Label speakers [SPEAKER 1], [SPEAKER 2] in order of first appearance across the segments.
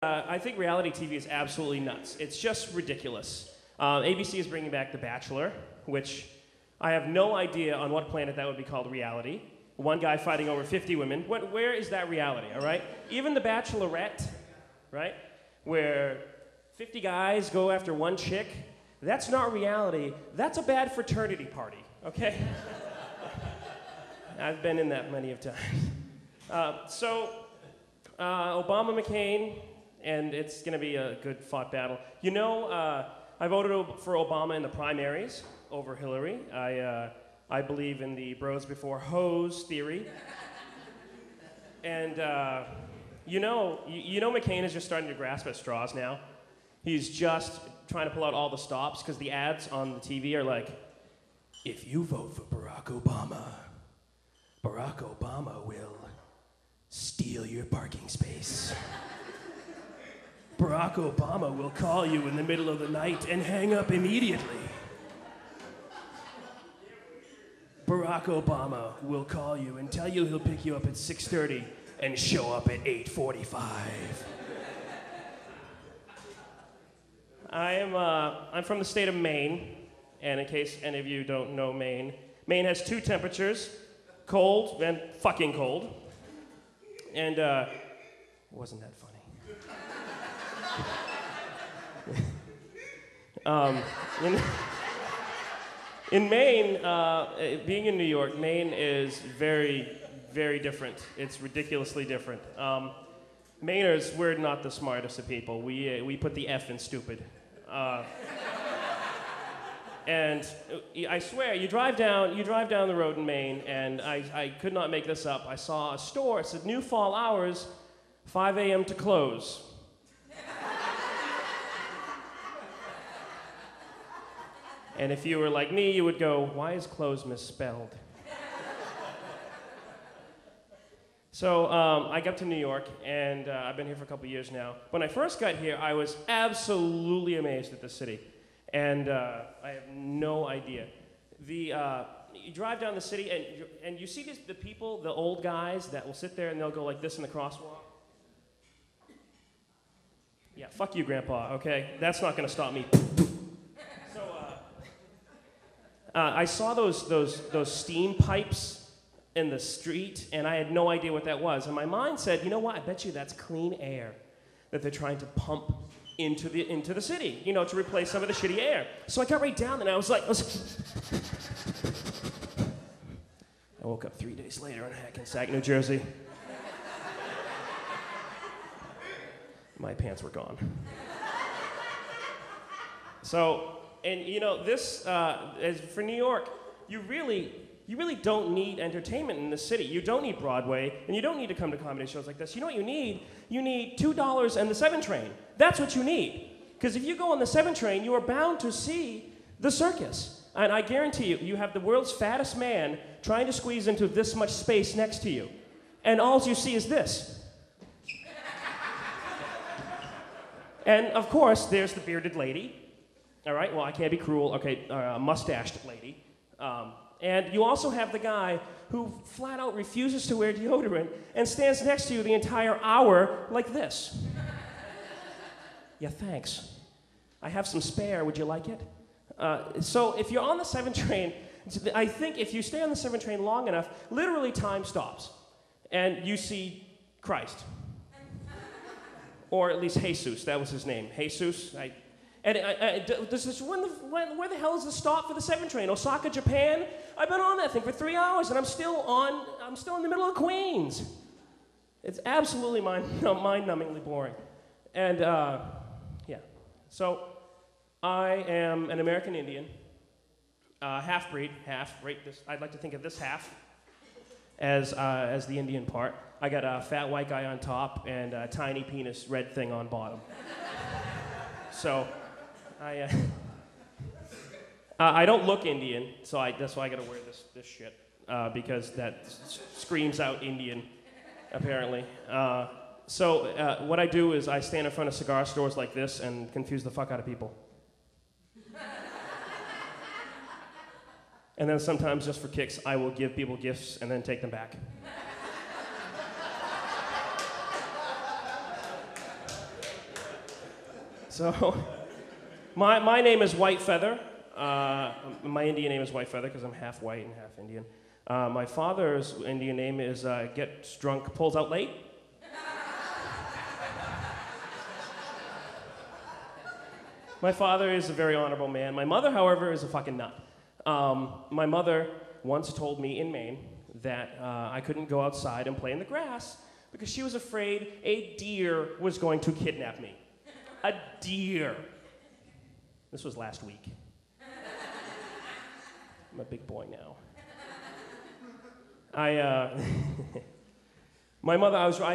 [SPEAKER 1] I think reality TV is absolutely nuts. It's just ridiculous. ABC is bringing back The Bachelor, which I have no idea on what planet that would be called reality. One guy fighting over 50 women. Where is that reality, all right? Even The Bachelorette, right? Where 50 guys go after one chick. That's not reality. That's a bad fraternity party, okay? I've been in that many of times. Obama, McCain, and it's going to be a good fought battle. You know, I voted for Obama in the primaries over Hillary. I believe in the bros before hoes theory. And you know McCain is just starting to grasp at straws now. He's just trying to pull out all the stops because the ads on the TV are like, if you vote for Barack Obama will steal your parking space. Barack Obama will call you in the middle of the night and hang up immediately. Barack Obama will call you and tell you he'll pick you up at 6:30 and show up at 8:45. I'm from the state of Maine, and in case any of you don't know Maine, Maine has two temperatures, cold and fucking cold. And wasn't that funny? In Maine, being in New York, Maine is very, very different. It's ridiculously different. Mainers, we're not the smartest of people. We put the F in stupid. And I swear, you drive down the road in Maine, and I could not make this up. I saw a store. It said new fall hours, 5 a.m. to close. And if you were like me, you would go, why is close misspelled? So I got to New York, and I've been here for a couple years now. When I first got here, I was absolutely amazed at the city. And I have no idea. You drive down the city, and you see the people, the old guys, that will sit there and they'll go like this in the crosswalk. Yeah, fuck you, Grandpa, okay? That's not going to stop me. So I saw those steam pipes in the street, and I had no idea what that was. And my mind said, you know what? I bet you that's clean air that they're trying to pump into the city, you know, to replace some of the shitty air. So I got right down and I was like, I woke up 3 days later in Hackensack, New Jersey. My pants were gone. So, and you know, this, as for New York, you really don't need entertainment in the city. You don't need Broadway, and you don't need to come to comedy shows like this. You know what you need? You need $2 and the 7 train. That's what you need. Because if you go on the 7 train, you are bound to see the circus. And I guarantee you, you have the world's fattest man trying to squeeze into this much space next to you. And all you see is this. And of course, there's the bearded lady. All right, well, I can't be cruel. Okay, a mustached lady. And you also have the guy who flat out refuses to wear deodorant and stands next to you the entire hour like this. Yeah, thanks. I have some spare. Would you like it? So if you're on the 7 train, I think if you stay on the 7 train long enough, literally time stops. And you see Christ. Or at least Jesus. That was his name. Jesus. Where the hell is the stop for the 7 train? Osaka, Japan? I've been on that thing for 3 hours, and I'm still in the middle of Queens. It's absolutely mind-numbingly boring. And, yeah. So, I am an American Indian, half-breed, I'd like to think of this half as the Indian part. I got a fat white guy on top and a tiny penis red thing on bottom. So, I don't look Indian, so that's why I gotta wear this shit, because that screams out Indian, apparently. So what I do is I stand in front of cigar stores like this and confuse the fuck out of people. And then sometimes, just for kicks, I will give people gifts and then take them back. So, my name is White Feather. My Indian name is White Feather because I'm half white and half Indian. My father's Indian name is Gets Drunk, Pulls Out Late. My father is a very honorable man. My mother, however, is a fucking nut. My mother once told me in Maine that I couldn't go outside and play in the grass because she was afraid a deer was going to kidnap me. A deer. This was last week. I'm a big boy now. I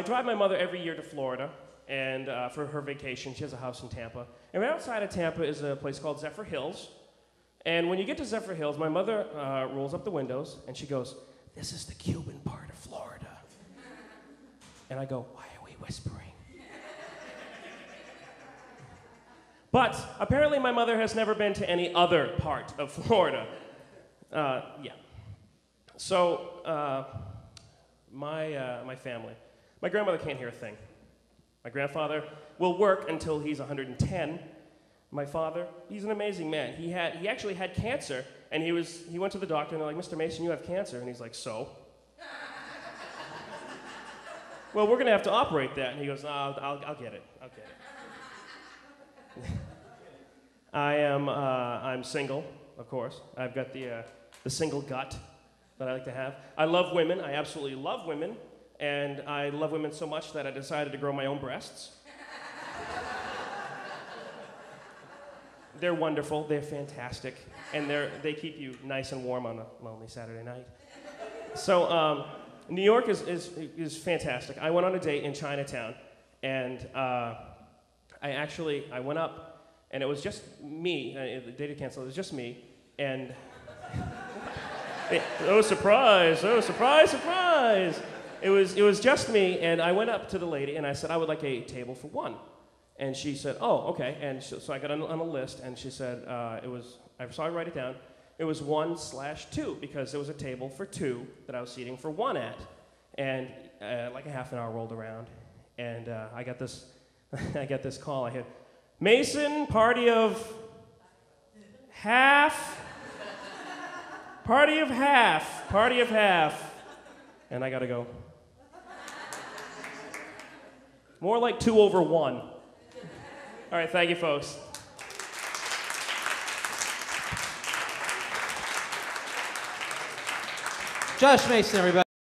[SPEAKER 1] drive my mother every year to Florida, and for her vacation, she has a house in Tampa. And right outside of Tampa is a place called Zephyr Hills. And when you get to Zephyr Hills, my mother rolls up the windows, and she goes, "This is the Cuban part of Florida." And I go, "Why are we whispering?" But apparently my mother has never been to any other part of Florida. Yeah. So, my family. My grandmother can't hear a thing. My grandfather will work until he's 110. My father, he's an amazing man. He actually had cancer, and he went to the doctor, and they're like, "Mr. Mason, you have cancer." And he's like, "So?" "Well, we're gonna have to operate that." And he goes, I'll get it. I'll get it. I'm single, of course. I've got the single gut that I like to have. I love women. I absolutely love women. And I love women so much that I decided to grow my own breasts. They're wonderful. They're fantastic. And they keep you nice and warm on a lonely Saturday night. So New York is fantastic. I went on a date in Chinatown, and I went up, and it was just me. The date had canceled. It was just me, and oh surprise! Oh surprise! Surprise! It was just me, and I went up to the lady, and I said I would like a table for one, and she said, "Oh, okay." And so I got on a list, and she said I saw her write it down. It was 1/2 because there was a table for two that I was seating for one at, and like a half an hour rolled around, and I got this call. I hit, "Mason, party of half, party of half, party of half," and I gotta go. More like 2 over 1. All right, thank you, folks.
[SPEAKER 2] Josh Mason, everybody.